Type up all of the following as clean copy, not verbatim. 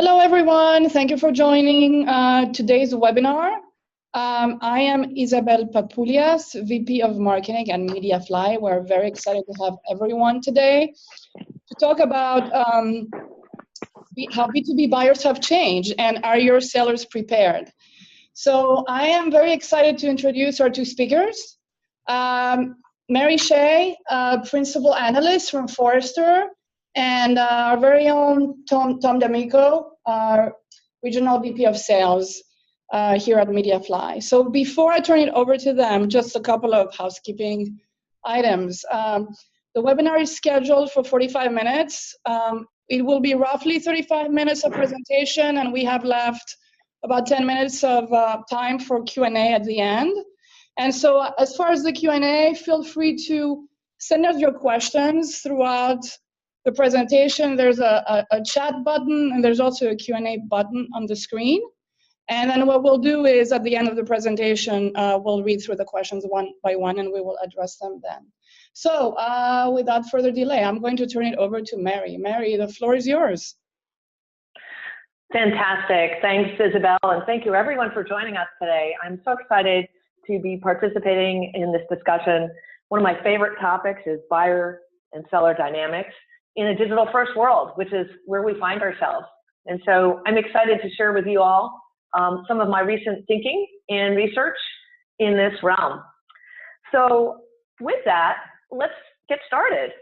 Hello, everyone. Thank you for joining today's webinar. I am Isabel Papulias, VP of Marketing at MediaFly. We're very excited to have everyone today to talk about how B2B buyers have changed and are your sellers prepared? So I am very excited to introduce our two speakers. Mary Shea, Principal Analyst from Forrester, and our very own Tom D'Amico, our Regional VP of Sales here at MediaFly. So before I turn it over to them, just a couple of housekeeping items. The webinar is scheduled for 45 minutes. It will be roughly 35 minutes of presentation, and we have left about 10 minutes of time for Q&A at the end. And so as far as the Q&A, feel free to send us your questions throughout the presentation. There's a chat button, and there's also a Q&A button on the screen. And then what we'll do is at the end of the presentation, we'll read through the questions one by one, and we will address them then. So without further delay, I'm going to turn it over to Mary. Mary, the floor is yours. Fantastic. Thanks, Isabel, and thank you everyone for joining us today. I'm so excited to be participating in this discussion. One of my favorite topics is buyer and seller dynamics in a digital-first world, which is where we find ourselves. And so I'm excited to share with you all some of my recent thinking and research in this realm. So with that, let's get started.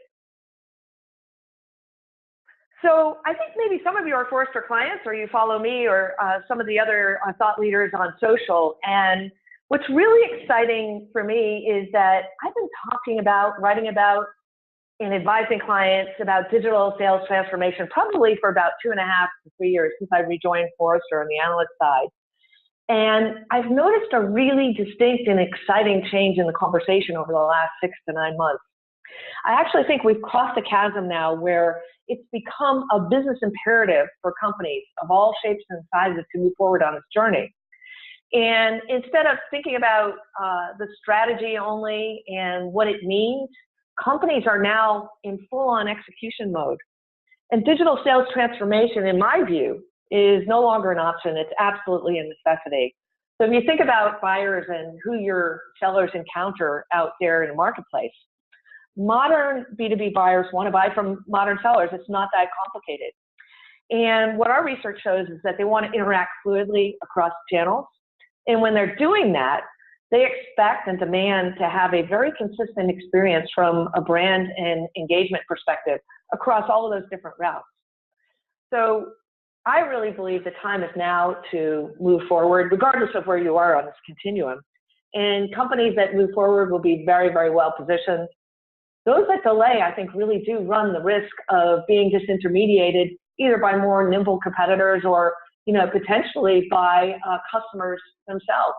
So I think maybe some of you are Forrester clients, or you follow me, or some of the other thought leaders on social. And what's really exciting for me is that I've been talking about, writing about, and advising clients about digital sales transformation probably for about 2.5 to 3 years since I rejoined Forrester on the analyst side. And I've noticed a really distinct and exciting change in the conversation over the last 6 to 9 months. I actually think we've crossed a chasm now where it's become a business imperative for companies of all shapes and sizes to move forward on this journey. And instead of thinking about the strategy only and what it means, companies are now in full-on execution mode. And digital sales transformation, in my view, is no longer an option. It's absolutely a necessity. So if you think about buyers and who your sellers encounter out there in the marketplace, modern B2B buyers want to buy from modern sellers. It's not that complicated. And what our research shows is that they want to interact fluidly across channels. And when they're doing that, they expect and demand to have a very consistent experience from a brand and engagement perspective across all of those different routes. So I really believe the time is now to move forward, regardless of where you are on this continuum. And companies that move forward will be very, very well positioned. Those that delay, I think, really do run the risk of being disintermediated either by more nimble competitors or, potentially by customers themselves.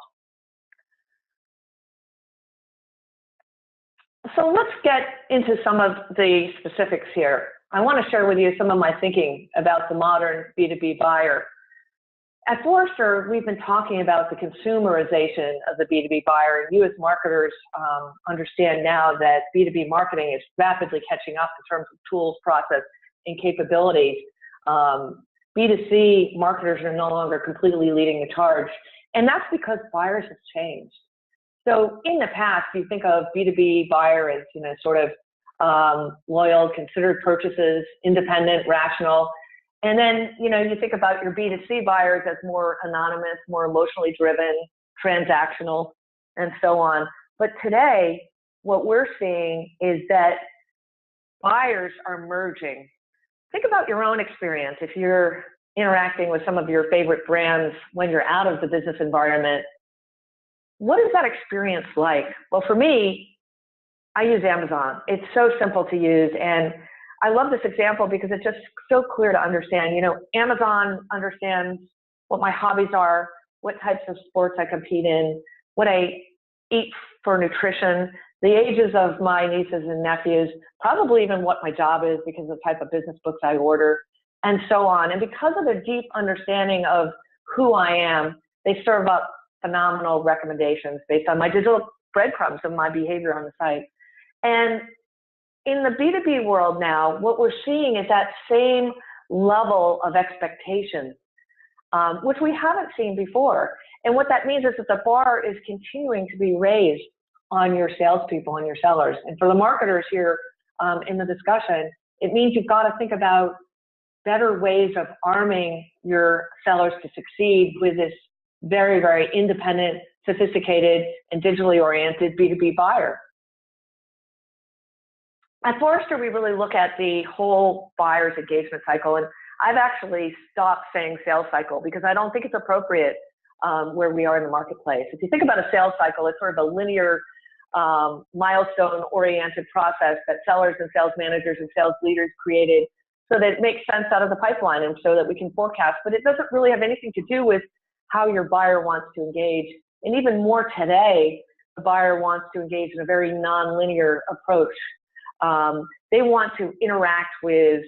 So let's get into some of the specifics here. I want to share with you some of my thinking about the modern B2B buyer. At Forrester, we've been talking about the consumerization of the B2B buyer, and you as marketers understand now that B2B marketing is rapidly catching up in terms of tools, process, and capabilities. B2C marketers are no longer completely leading the charge, and that's because buyers have changed. So in the past, you think of B2B buyer as, sort of loyal, considered purchases, independent, rational. And then, you think about your B2C buyers as more anonymous, more emotionally driven, transactional, and so on. But today, what we're seeing is that buyers are merging. Think about your own experience. If you're interacting with some of your favorite brands when you're out of the business environment, what is that experience like? Well, for me, I use Amazon. It's so simple to use, and I love this example because it's just so clear to understand. Amazon understands what my hobbies are, what types of sports I compete in, what I eat for nutrition, the ages of my nieces and nephews, probably even what my job is because of the type of business books I order, and so on. And because of a deep understanding of who I am, they serve up phenomenal recommendations based on my digital breadcrumbs of my behavior on the site. And in the B2B world now, what we're seeing is that same level of expectations, which we haven't seen before. And what that means is that the bar is continuing to be raised on your salespeople and your sellers. And for the marketers here in the discussion, it means you've got to think about better ways of arming your sellers to succeed with this very, very independent, sophisticated, and digitally oriented B2B buyer. At Forrester, we really look at the whole buyer's engagement cycle, and I've actually stopped saying sales cycle because I don't think it's appropriate where we are in the marketplace. If you think about a sales cycle, it's sort of a linear, milestone-oriented process that sellers and sales managers and sales leaders created so that it makes sense out of the pipeline and so that we can forecast, but it doesn't really have anything to do with how your buyer wants to engage. And even more today, the buyer wants to engage in a very non-linear approach. They want to interact with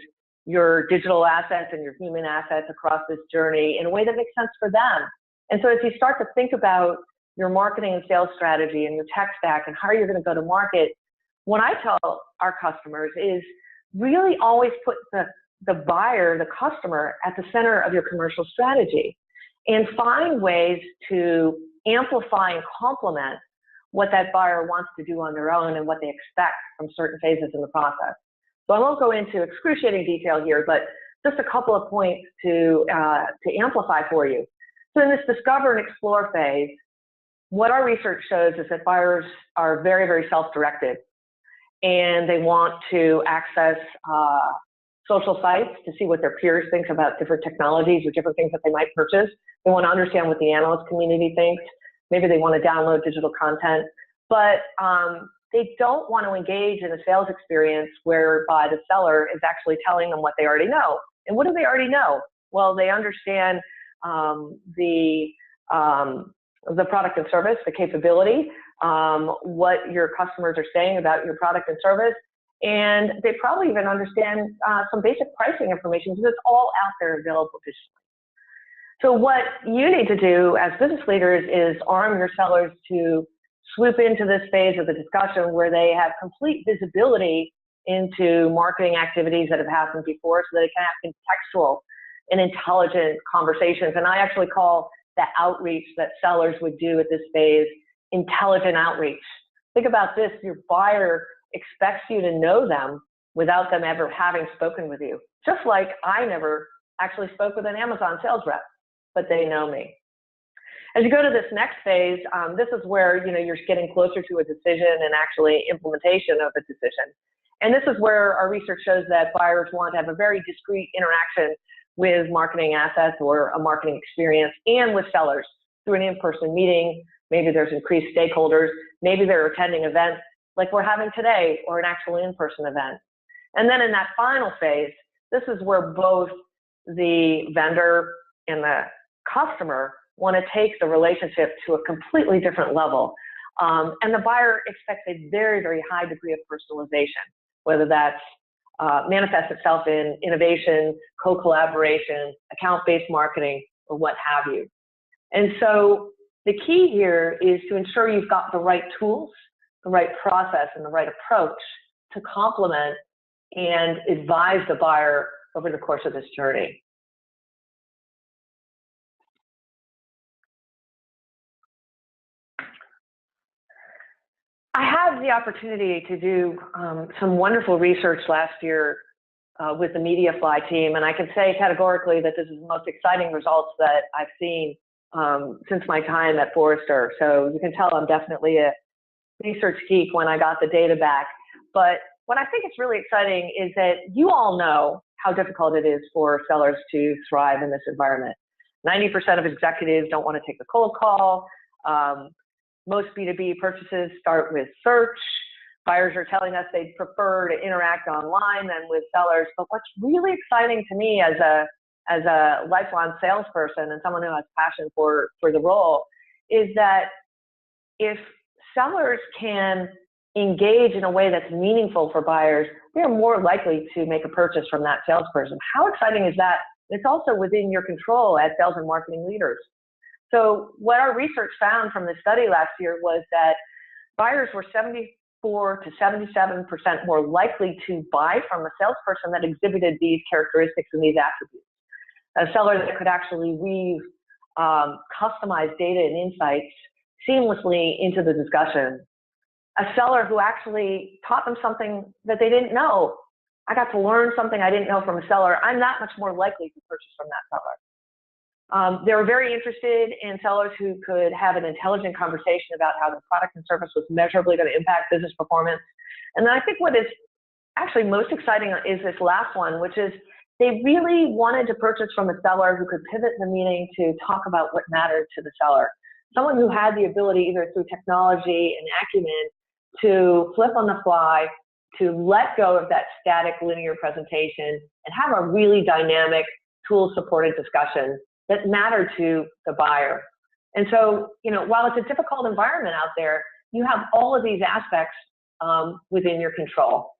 your digital assets and your human assets across this journey in a way that makes sense for them. And so as you start to think about your marketing and sales strategy and your tech stack and how you're going to go to market, what I tell our customers is really always put the buyer, the customer, at the center of your commercial strategy and find ways to amplify and complement what that buyer wants to do on their own and what they expect from certain phases in the process. So I won't go into excruciating detail here, but just a couple of points to amplify for you. So in this discover and explore phase, what our research shows is that buyers are very, very self-directed, and they want to access social sites to see what their peers think about different technologies or different things that they might purchase. They want to understand what the analyst community thinks. Maybe they want to download digital content, but they don't want to engage in a sales experience whereby the seller is actually telling them what they already know. And what do they already know? Well, they understand the product and service, the capability, what your customers are saying about your product and service, and they probably even understand some basic pricing information because it's all out there available digitally. So what you need to do as business leaders is arm your sellers to swoop into this phase of the discussion where they have complete visibility into marketing activities that have happened before so that they can have contextual and intelligent conversations. And I actually call that outreach that sellers would do at this phase intelligent outreach. Think about this, your buyer expects you to know them without them ever having spoken with you. Just like I never actually spoke with an Amazon sales rep, but they know me. As you go to this next phase, this is where you're getting closer to a decision and actually implementation of a decision. And this is where our research shows that buyers want to have a very discrete interaction with marketing assets or a marketing experience and with sellers through an in-person meeting. Maybe there's increased stakeholders. Maybe they're attending events like we're having today or an actual in-person event. And then in that final phase, this is where both the vendor and the customer want to take the relationship to a completely different level. And the buyer expects a very, very high degree of personalization, whether that's manifests itself in innovation, co-collaboration, account-based marketing, or what have you. And so the key here is to ensure you've got the right tools, the right process, and the right approach to complement and advise the buyer over the course of this journey. I had the opportunity to do some wonderful research last year with the MediaFly team, and I can say categorically that this is the most exciting results that I've seen since my time at Forrester. So you can tell I'm definitely a research geek when I got the data back. But what I think is really exciting is that you all know how difficult it is for sellers to thrive in this environment. 90% of executives don't want to take the cold call. Most B2B purchases start with search. Buyers are telling us they'd prefer to interact online than with sellers. But what's really exciting to me as a lifelong salesperson and someone who has passion for the role is that if sellers can engage in a way that's meaningful for buyers, they're more likely to make a purchase from that salesperson. How exciting is that? It's also within your control as sales and marketing leaders. So what our research found from the study last year was that buyers were 70% to 77% more likely to buy from a salesperson that exhibited these characteristics and these attributes. A seller that could actually weave customized data and insights seamlessly into the discussion. A seller who actually taught them something that they didn't know. I got to learn something I didn't know from a seller. I'm that much more likely to purchase from that seller. They were very interested in sellers who could have an intelligent conversation about how the product and service was measurably going to impact business performance. And then I think what is actually most exciting is this last one, which is they really wanted to purchase from a seller who could pivot the meeting to talk about what mattered to the seller. Someone who had the ability, either through technology and acumen, to flip on the fly, to let go of that static linear presentation and have a really dynamic tool-supported discussion that mattered to the buyer. And so, while it's a difficult environment out there, you have all of these aspects within your control.